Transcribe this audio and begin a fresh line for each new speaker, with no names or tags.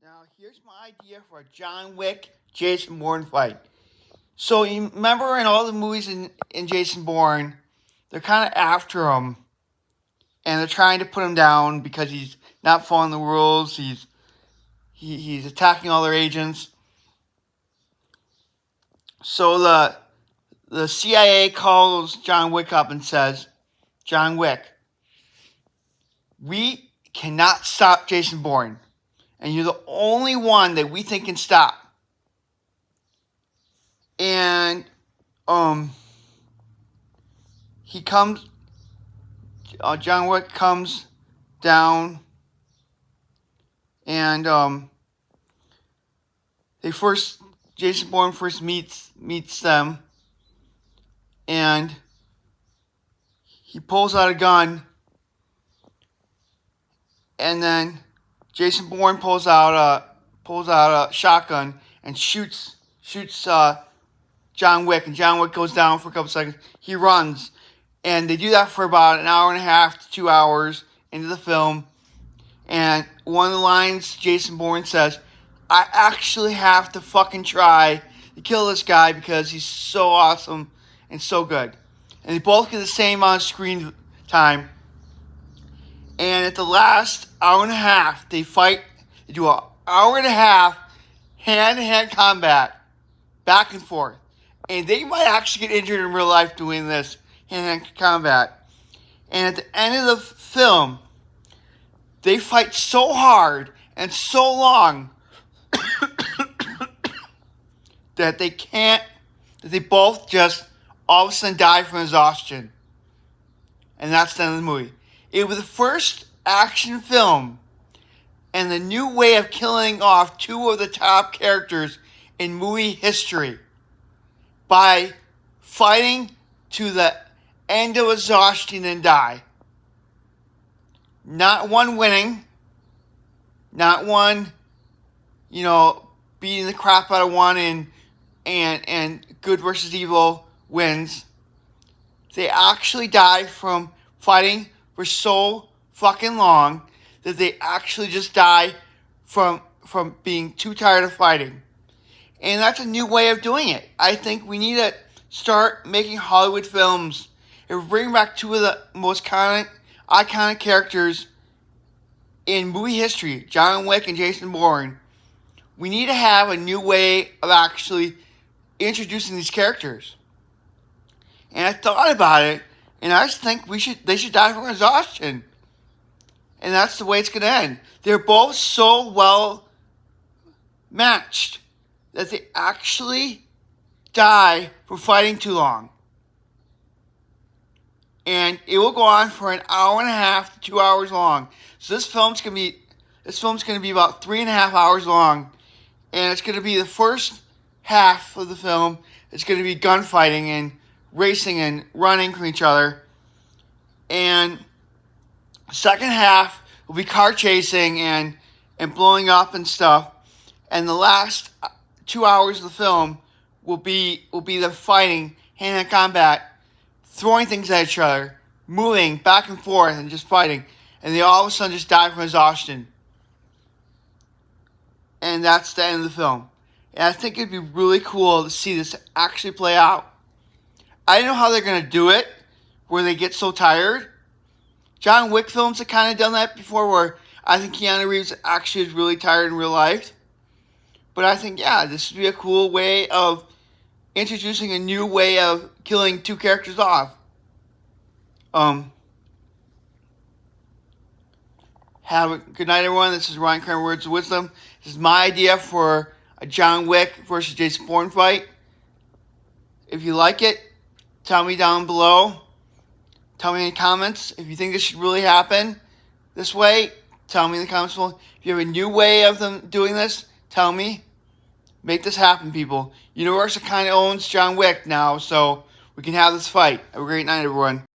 Now, here's my idea for a John Wick, Jason Bourne fight. So, you remember in all the movies in Jason Bourne, they're kind of after him. And they're trying to put him down because he's not following the rules. He's attacking all their agents. So, the CIA calls John Wick up and says, John Wick, we cannot stop Jason Bourne. And you're the only one that we think can stop. And he comes, John Wick comes down, and Jason Bourne first meets them, and he pulls out a gun, and then Jason Bourne pulls out a shotgun and shoots John Wick, and John Wick goes down for a couple seconds. He runs, and they do that for about an hour and a half to 2 hours into the film. And one of the lines Jason Bourne says, I actually have to fucking try to kill this guy because he's so awesome and so good. And they both get the same on-screen time. And at the last hour and a half, they fight. They do an hour and a half hand-to-hand combat, back and forth. And they might actually get injured in real life doing this hand-to-hand combat. And at the end of the film, they fight so hard and so long that they both just all of a sudden die from exhaustion. And that's the end of the movie. It was the first action film and the new way of killing off two of the top characters in movie history by fighting to the end of exhaustion and die. Not one winning, not one, beating the crap out of one and good versus evil wins. They actually die from fighting for so fucking long that they actually just die from being too tired of fighting. And that's a new way of doing it. I think we need to start making Hollywood films and bring back two of the most iconic characters in movie history, John Wick and Jason Bourne. We need to have a new way of actually introducing these characters. And I thought about it, and I just think they should die from exhaustion. And that's the way it's going to end. They're both so well matched that they actually die from fighting too long. And it will go on for an hour and a half to 2 hours long. So this film's gonna be about 3.5 hours long, and it's gonna be the first half of the film. It's gonna be gunfighting and racing and running from each other, and the second half will be car chasing and blowing up and stuff. And the last 2 hours of the film will be the fighting, hand-to-hand combat, throwing things at each other, moving back and forth and just fighting. And they all of a sudden just die from exhaustion. And that's the end of the film. And I think it'd be really cool to see this actually play out. I don't know how they're going to do it, where they get so tired. John Wick films have kind of done that before, where I think Keanu Reeves actually is really tired in real life. But I think, this would be a cool way of introducing a new way of killing two characters off. Have a good night, everyone. This is Ryan Kramer, Words of Wisdom. This is my idea for a John Wick versus Jason Bourne fight. If you like it, tell me down below. Tell me in the comments if you think this should really happen this way. Tell me in the comments below. If you have a new way of them doing this, tell me. Make this happen, people. Universal kind of owns John Wick now, so we can have this fight. Have a great night, everyone.